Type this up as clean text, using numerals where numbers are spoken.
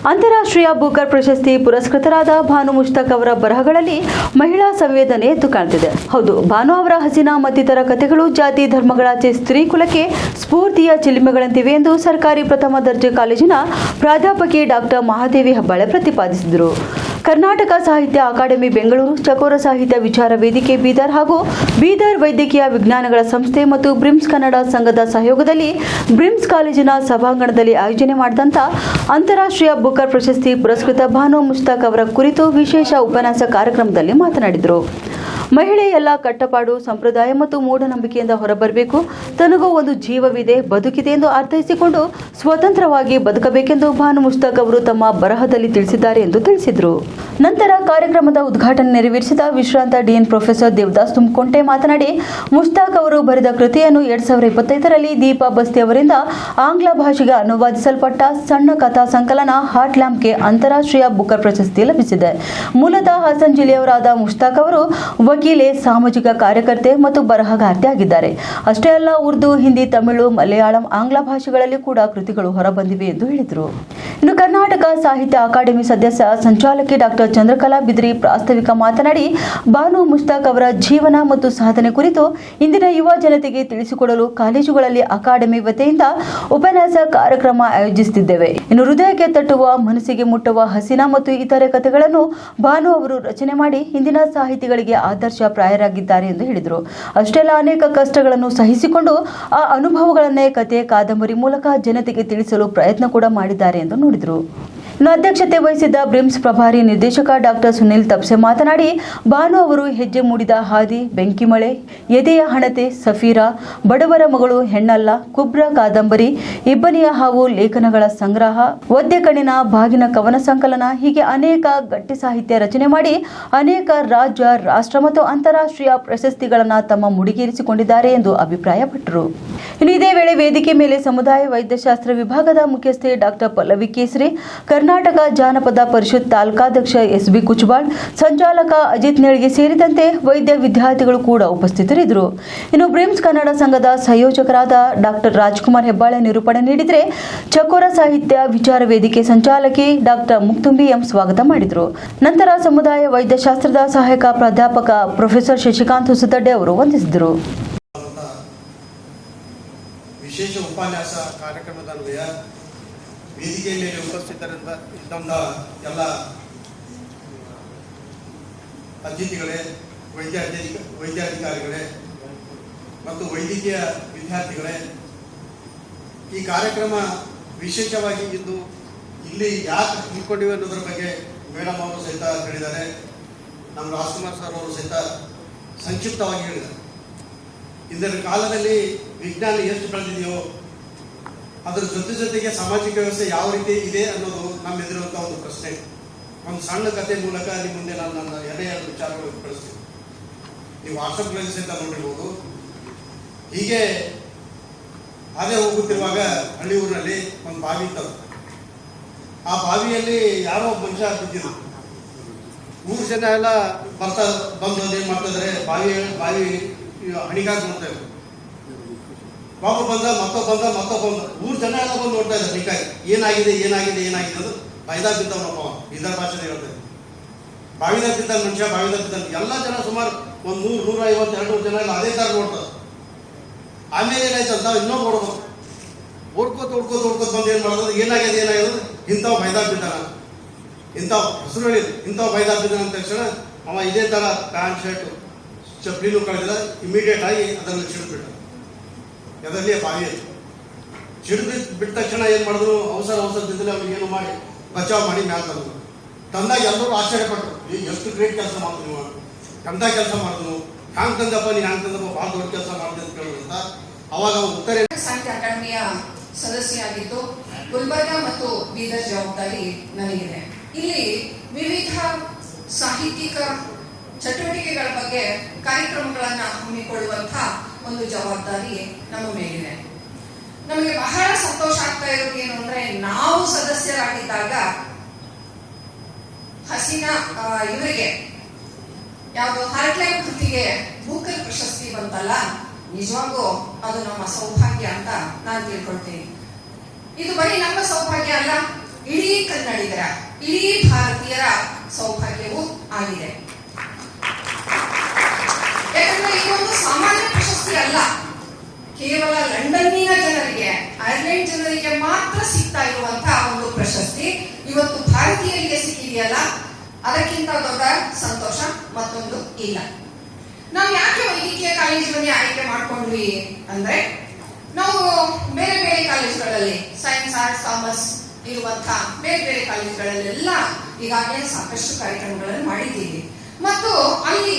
ಅಂತಾರಾಷ್ಟ್ರೀಯ ಬೂಕರ್ ಪ್ರಶಸ್ತಿ ಪುರಸ್ಕೃತರಾದ ಭಾನು ಮುಷ್ತಾಕ್ ಅವರ ಬರಹಗಳಲ್ಲಿ ಮಹಿಳಾ ಸಂವೇದನೆ ಎದ್ದು ಕಾಣ್ತಿದೆ. ಹೌದು, ಭಾನು ಅವರ ಹಸಿನ ಮತ್ತಿತರ ಕಥೆಗಳು ಜಾತಿ ಧರ್ಮಗಳಾಚೆ ಸ್ತ್ರೀ ಕುಲಕ್ಕೆ ಸ್ಫೂರ್ತಿಯ ಚಿಲಿಮೆಗಳಂತಿವೆ ಎಂದು ಸರ್ಕಾರಿ ಪ್ರಥಮ ದರ್ಜೆ ಕಾಲೇಜಿನ ಪ್ರಾಧ್ಯಾಪಕಿ ಡಾಕ್ಟರ್ ಮಹಾದೇವಿ ಹೆಬ್ಬಾಳೆ ಪ್ರತಿಪಾದಿಸಿದರು. ಕರ್ನಾಟಕ ಸಾಹಿತ್ಯ ಅಕಾಡೆಮಿ ಬೆಂಗಳೂರು, ಚಕೋರ ಸಾಹಿತ್ಯ ವಿಚಾರ ವೇದಿಕೆ ಬೀದರ್ ಹಾಗೂ ಬೀದರ್ ವೈದ್ಯಕೀಯ ವಿಜ್ಞಾನಗಳ ಸಂಸ್ಥೆ ಮತ್ತು ಬ್ರಿಮ್ಸ್ ಕನ್ನಡ ಸಂಘದ ಸಹಯೋಗದಲ್ಲಿ ಬ್ರಿಮ್ಸ್ ಕಾಲೇಜಿನ ಸಭಾಂಗಣದಲ್ಲಿ ಆಯೋಜನೆ ಮಾಡಿದಂಥ ಅಂತಾರಾಷ್ಟ್ರೀಯ ಬೂಕರ್ ಪ್ರಶಸ್ತಿ ಪುರಸ್ಕೃತ ಭಾನು ಮುಷ್ತಾಕ್ ಅವರ ಕುರಿತು ವಿಶೇಷ ಉಪನ್ಯಾಸ ಕಾರ್ಯಕ್ರಮದಲ್ಲಿ ಮಾತನಾಡಿದರು. ಮಹಿಳೆ ಎಲ್ಲ ಕಟ್ಟಪಾಡು, ಸಂಪ್ರದಾಯ ಮತ್ತು ಮೂಢನಂಬಿಕೆಯಿಂದ ಹೊರಬರಬೇಕು, ತನಗೂ ಒಂದು ಜೀವವಿದೆ, ಬದುಕಿದೆ ಎಂದು ಅರ್ಥೈಸಿಕೊಂಡು ಸ್ವತಂತ್ರವಾಗಿ ಬದುಕಬೇಕೆಂದು ಭಾನು ಮುಷ್ತಾಕ್ ಅವರು ತಮ್ಮ ಬರಹದಲ್ಲಿ ತಿಳಿಸಿದ್ದಾರೆ ಎಂದು ತಿಳಿಸಿದರು. ನಂತರ ಕಾರ್ಯಕ್ರಮದ ಉದ್ಘಾಟನೆ ನೆರವೇರಿಸಿದ ವಿಶ್ರಾಂತ ಡಿಎನ್ ಪ್ರೊಫೆಸರ್ ದೇವದಾಸ್ ತುಮಕೊಂಟೆ ಮಾತನಾಡಿ, ಮುಷ್ತಾಕ್ ಅವರು ಬರೆದ ಕೃತಿಯನ್ನು 2025ರಲ್ಲಿ ದೀಪಾ ಬಸ್ತಿ ಅವರಿಂದ ಆಂಗ್ಲ ಭಾಷೆಗೆ ಅನುವಾದಿಸಲ್ಪಟ್ಟ ಸಣ್ಣ ಕಥಾ ಸಂಕಲನ ಹಾರ್ಟ್ ಲ್ಯಾಂಪ್ಗೆ ಅಂತಾರಾಷ್ಟ್ರೀಯ ಬೂಕರ್ ಪ್ರಶಸ್ತಿ ಲಭಿಸಿದೆ. ಮೂಲತಃ ಹಾಸನ್ ಜಿಲ್ಲೆಯವರಾದ ಮುಷ್ತಾಕ್ ಅವರು ವಕೀಲೆ, ಸಾಮಾಜಿಕ ಕಾರ್ಯಕರ್ತೆ ಮತ್ತು ಬರಹಗಾರ್ತಿ ಆಗಿದ್ದಾರೆ. ಅಷ್ಟೇ ಅಲ್ಲ, ಉರ್ದು, ಹಿಂದಿ, ತಮಿಳು, ಮಲಯಾಳಂ, ಆಂಗ್ಲ ಭಾಷೆಗಳಲ್ಲಿ ಕೂಡ ಕೃತಿಗಳು ಹೊರಬಂದಿವೆ ಎಂದು ಹೇಳಿದರು. ಇನ್ನು ಕರ್ನಾಟಕ ಸಾಹಿತ್ಯ ಅಕಾಡೆಮಿ ಸದಸ್ಯ ಸಂಚಾಲಕಿ ಡಾಕ್ಟರ್ ಚಂದ್ರಕಲಾ ಬಿದ್ರಿ ಪ್ರಾಸ್ತಾವಿಕ ಮಾತನಾಡಿ, ಭಾನು ಮುಷ್ತಾಕ್ ಅವರ ಜೀವನ ಮತ್ತು ಸಾಧನೆ ಕುರಿತು ಇಂದಿನ ಯುವ ಜನತೆಗೆ ತಿಳಿಸಿಕೊಡಲು ಕಾಲೇಜುಗಳಲ್ಲಿ ಅಕಾಡೆಮಿ ವತಿಯಿಂದ ಉಪನ್ಯಾಸ ಕಾರ್ಯಕ್ರಮ ಆಯೋಜಿಸುತ್ತಿದ್ದೇವೆ. ಇನ್ನು ಹೃದಯಕ್ಕೆ ತಟ್ಟುವ, ಮನಸ್ಸಿಗೆ ಮುಟ್ಟುವ ಹಸಿನ ಮತ್ತು ಇತರೆ ಕಥೆಗಳನ್ನು ಭಾನು ಅವರು ರಚನೆ ಮಾಡಿ ಇಂದಿನ ಸಾಹಿತಿಗಳಿಗೆ ಆದರ್ಶಪ್ರಾಯರಾಗಿದ್ದಾರೆ ಎಂದು ಹೇಳಿದರು. ಅಷ್ಟೇ ಅಲ್ಲ, ಅನೇಕ ಕಷ್ಟಗಳನ್ನು ಸಹಿಸಿಕೊಂಡು ಆ ಅನುಭವಗಳನ್ನೇ ಕಥೆ, ಕಾದಂಬರಿ ಮೂಲಕ ಜನತೆಗೆ ತಿಳಿಸಲು ಪ್ರಯತ್ನ ಕೂಡ ಮಾಡಿದ್ದಾರೆ ಎಂದು ನುಡಿದರು. ಅಧ್ಯಕ್ಷತೆ ವಹಿಸಿದ್ದ ಬ್ರಿಮ್ಸ್ ಪ್ರಭಾರಿ ನಿರ್ದೇಶಕ ಡಾಕ್ಟರ್ ಸುನಿಲ್ ತಪ್ಸೆ ಮಾತನಾಡಿ, ಭಾನು ಅವರು ಹೆಜ್ಜೆ ಮೂಡಿದ ಹಾದಿ, ಬೆಂಕಿಮಳೆ, ಎದೆಯ ಹಣತೆ, ಸಫೀರಾ, ಬಡವರ ಮಗಳು, ಹೆಣ್ಣಲ್ಲ, ಕುಬ್ರ ಕಾದಂಬರಿ, ಇಬ್ಬನಿಯ ಹಾವು ಲೇಖನಗಳ ಸಂಗ್ರಹ, ಒದ್ದೆ ಕಣ್ಣಿನ ಬಾಗಿನ ಕವನ ಸಂಕಲನ ಹೀಗೆ ಅನೇಕ ಗಟ್ಟಿ ಸಾಹಿತ್ಯ ರಚನೆ ಮಾಡಿ ಅನೇಕ ರಾಜ್ಯ, ರಾಷ್ಟ್ರ ಮತ್ತು ಅಂತಾರಾಷ್ಟ್ರೀಯ ಪ್ರಶಸ್ತಿಗಳನ್ನು ತಮ್ಮ ಮುಡಿಗೇರಿಸಿಕೊಂಡಿದ್ದಾರೆ ಎಂದು ಅಭಿಪ್ರಾಯಪಟ್ಟರು. ಇನ್ನು ಇದೇ ವೇಳೆ ವೇದಿಕೆ ಮೇಲೆ ಸಮುದಾಯ ವೈದ್ಯಶಾಸ್ತ್ರ ವಿಭಾಗದ ಮುಖ್ಯಸ್ಥೆ ಡಾಕ್ಟರ್ ಪಲ್ಲವಿ ಕೇಸರಿ, ಕರ್ನಾಟಕ ಜಾನಪದ ಪರಿಷತ್ ತಾಲೂಕಾಧ್ಯಕ್ಷ ಎಸ್ಬಿ ಕುಚಬಾಳ್, ಸಂಚಾಲಕ ಅಜಿತ್ ನೇಳ್ಗೆ ಸೇರಿದಂತೆ ವೈದ್ಯ ವಿದ್ಯಾರ್ಥಿಗಳು ಕೂಡ ಉಪಸ್ಥಿತರಿದ್ದರು. ಇನ್ನು ಬ್ರಿಮ್ಸ್ ಕನ್ನಡ ಸಂಘದ ಸಂಯೋಜಕರಾದ ಡಾಕ್ಟರ್ ರಾಜ್ಕುಮಾರ್ ಹೆಬ್ಬಾಳೆ ನಿರೂಪಣೆ ನೀಡಿದರೆ, ಚಕೋರ ಸಾಹಿತ್ಯ ವಿಚಾರ ವೇದಿಕೆ ಸಂಚಾಲಕಿ ಡಾಕ್ಟರ್ ಮುಕ್ತುಂಬಿ ಎಂ ಸ್ವಾಗತ ಮಾಡಿದರು. ನಂತರ ಸಮುದಾಯ ವೈದ್ಯಶಾಸ್ತ್ರದ ಸಹಾಯಕ ಪ್ರಾಧ್ಯಾಪಕ ಪ್ರೊಫೆಸರ್ ಶಶಿಕಾಂತ್ ಹೊಸತಡ್ಡೆ ಅವರು ವಂದಿಸಿದರು. ವಿಶೇಷ ಉಪನ್ಯಾಸ ಕಾರ್ಯಕ್ರಮದ ಅನ್ವಯ ವೇದಿಕೆ ಮೇಲೆ ಉಪಸ್ಥಿತರಿದ್ದ ಎಲ್ಲ ಅತಿಥಿಗಳೇ, ವೈದ್ಯಾಧಿಕಾರಿಗಳೇ ಮತ್ತು ವೈದ್ಯಕೀಯ ವಿದ್ಯಾರ್ಥಿಗಳೇ, ಈ ಕಾರ್ಯಕ್ರಮ ವಿಶೇಷವಾಗಿ ಇದ್ದು ಇಲ್ಲಿ ಯಾಕೆ ಹಮ್ಮಿಕೊಂಡಿವೆ ಅನ್ನೋದ್ರ ಬಗ್ಗೆ ಮೇಡಮ್ ಅವರು ಸಹಿತ ಹೇಳಿದ್ದಾರೆ. ನಮ್ಮ ರಾಜ್ಕುಮಾರ್ ಸರ್ ಅವರು ಸಹಿತ ಸಂಕ್ಷಿಪ್ತವಾಗಿ ಹೇಳಿದ್ದಾರೆ. ಇಂದಿನ ಕಾಲದಲ್ಲಿ ವಿಜ್ಞಾನ ಎಷ್ಟು ಬೆಳೆದಿದೆಯೋ ಅದರ ಜೊತೆಗೆ ಸಾಮಾಜಿಕ ವ್ಯವಸ್ಥೆ ಯಾವ ರೀತಿ ಇದೆ ಅನ್ನೋದು ನಮ್ಮ ಎದುರುವಂಥ ಒಂದು ಪ್ರಶ್ನೆ. ಒಂದು ಸಣ್ಣ ಕಥೆ ಮೂಲಕ ನಿಮ್ಮ ಮುಂದೆ ನಾನು ನನ್ನ ಎರಡು ವಿಚಾರಗಳು ಕಳಿಸ್ತೀನಿ. ನೀವು ವಾಟ್ಸಪ್ಗಳಲ್ಲಿ ಸಹಿತ ನೋಡಿರ್ಬೋದು. ಹೀಗೆ ಹಾಗೆ ಹೋಗುತ್ತಿರುವಾಗ ಹಳ್ಳಿ ಊರಿನಲ್ಲಿ ಒಂದು ಬಾವಿ ಇತ್ತು. ಆ ಬಾವಿಯಲ್ಲಿ ಯಾರೋ ಮನುಷ್ಯ ಬಿದ್ದಿದ್ರು. ಮೂರು ಜನ ಎಲ್ಲ ಬಂದು ಏನು ಮಾಡ್ತಿದ್ರೆ, ಬಾವಿ ಹಣಿಗಾಗಿ ನೋಡ್ತಾ ಇದ್ರು. ಬಾಬು ಬಂದ, ಮತ್ತೊಬ್ಬ ಮೂರು ಜನ ಎಲ್ಲ ಬಂದು ನೋಡ್ತಾ ಇದ್ದಾರೆ ಹಣಿಗಾಗಿ. ಏನಾಗಿದೆ ಅದು ಬಾಯ್ದಾಗ ಬಿದ್ದವನಪ್ಪ, ಬೀದರ್ ಭಾಷೆ ಹೇಳ್ತಾರೆ. ಬಾವಿದಾಗ ಬಿದ್ದ ಮನುಷ್ಯ, ಬಾವಿದಾಗ ಬಿದ್ದ ಎಲ್ಲ ಜನ ಸುಮಾರು ಒಂದು 100, 150, 200 ಜನ ಎಲ್ಲ ಅದೇ ಥರ ನೋಡ್ತಾರೆ. ಆಮೇಲೆ ಏನಾಯ್ತು ಅಂತ ಇನ್ನೊಬ್ಬ ಓಡ್ಕೋತ ಬಂದು ಏನು ಮಾಡೋದು, ಏನಾಗಿದೆ ಇಂಥವ್ ಬೈದಾಗ ಬಿದ್ದಾನ, ಇಂಥವ್ ಹೆಸರು ಹೇಳಿದ್ರು, ಇಂಥವ್ ಬೈದಾಗ ಬಿದ್ದಾನ ಅಂತ ತಕ್ಷಣ ಅವ ಇದೇ ಥರ ಪ್ಯಾಂಟ್ ಶರ್ಟು ಚಪ್ಪಲಿನೂ ಕಳೆದಿಲ್ಲ. ಇಮಿಡಿಯೇಟ್ ಆಗಿ ಅದನ್ನು ಸಿಡಿದ್ಬಿಟ್ಟ. ಅದರಲ್ಲಿ ಬಾವಿಯಲ್ಲಿ ಬಿಟ್ಟ ತಕ್ಷಣ ಏನು ಮಾಡಿದ್ರು, ಅವಸರದಿಂದ ಅವ್ರಿಗೆ ಏನು ಮಾಡಿ ಬಚಾವ್ ಮಾಡಿ ಮ್ಯಾಲ ತಂದಾಗ ಎಲ್ಲರೂ ಆಶ್ಚರ್ಯಪಟ್ಟರು. ಎಷ್ಟು ಗ್ರೇಟ್ ಕೆಲಸ ಮಾಡಿದ್ರು ನೀವು, ಎಂಥ ಕೆಲಸ ಮಾಡಿದ್ರು, ಹ್ಯಾಂಗೆ ತಂದಪ್ಪ ಭಾಳ ದೊಡ್ಡ ಕೆಲಸ ಮಾಡಿದೆ ಅಂತ ಕೇಳಿದ್ರಂತ. ಅವಾಗ ಉತ್ತರ ಸಾಹಿತ್ಯ ಅಕಾಡೆಮಿಯ ಸದಸ್ಯರಾಗಿದ್ದು ಗುಲ್ಬರ್ಗ ಮತ್ತು ಬೀದರ್ ಜವಾಬ್ದಾರಿ ನನಗಿದೆ. ಇಲ್ಲಿ ವಿವಿಧ ಸಾಹಿತ್ಯಿಕ ಚಟುವಟಿಕೆಗಳ ಬಗ್ಗೆ ಕಾರ್ಯಕ್ರಮಗಳನ್ನು ಹಮ್ಮಿಕೊಳ್ಳುವಂತಹ ಒಂದು ಜವಾಬ್ದಾರಿ ನಮ್ಮ ಮೇಲಿದೆ. ನಮಗೆ ಬಹಳ ಸಂತೋಷ ಆಗ್ತಾ ಇರೋದು ಏನು ಅಂದ್ರೆ, ನಾವು ಸದಸ್ಯರಾಗಿದ್ದಾಗ ಹಸೀನಾ ಇವರಿಗೆ ಯಾವುದು ಹಾರ್ಟ್ ಲ್ಯಾಂಪ್ ಕೃತಿಗೆ ಬೂಕರ್ ಪ್ರಶಸ್ತಿ ಬಂತಲ್ಲ, ನಿಜವಾಗೂ ಅದು ನಮ್ಮ ಸೌಭಾಗ್ಯ ಅಂತ ನಾನು ತಿಳ್ಕೊಳ್ತೀನಿ. ಇದು ಬರೀ ನಮ್ಮ ಸೌಭಾಗ್ಯ ಅಲ್ಲ, ಇಡೀ ಕನ್ನಡಿಗರ, ಇಡೀ ಭಾರತೀಯರ ಸೌಭಾಗ್ಯವೂ ಆಗಿದೆ. ಯಾಕಂದ್ರೆ ಇದೊಂದು ಸಾಮಾನ್ಯ ಪ್ರಶಸ್ತಿ ಅಲ್ಲ. ಕೇವಲ ಲಂಡನ್ನಿನ ಜನರಿಗೆ, ಐರ್ಲೆಂಡ್ ಜನರಿಗೆ ಮಾತ್ರ ಸಿಗ್ತಾ ಇರುವಂತಹ ಒಂದು ಪ್ರಶಸ್ತಿ ಇವತ್ತು ಭಾರತೀಯರಿಗೆ ಸಿಕ್ಕಿದೆಯಲ್ಲ, ಅದಕ್ಕಿಂತ ದೊಡ್ಡ ಸಂತೋಷ ಮತ್ತೊಂದು ಇಲ್ಲ. ನಾವು ಯಾಕೆ ವೈದ್ಯಕೀಯ ಕಾಲೇಜುಗಳನ್ನೇ ಆಯ್ಕೆ ಮಾಡ್ಕೊಂಡ್ವಿ ಅಂದ್ರೆ, ನಾವು ಬೇರೆ ಬೇರೆ ಕಾಲೇಜುಗಳಲ್ಲಿ ಸೈನ್ಸ್, ಆರ್ಟ್ಸ್, ಕಾಮರ್ಸ್ ಇರುವಂತಹ ಬೇರೆ ಬೇರೆ ಕಾಲೇಜುಗಳಲ್ಲೆಲ್ಲ ಈಗಾಗಲೇ ಸಾಕಷ್ಟು ಕಾರ್ಯಕ್ರಮಗಳನ್ನು ಮಾಡಿದ್ದೀವಿ ಮತ್ತು ಅಲ್ಲಿ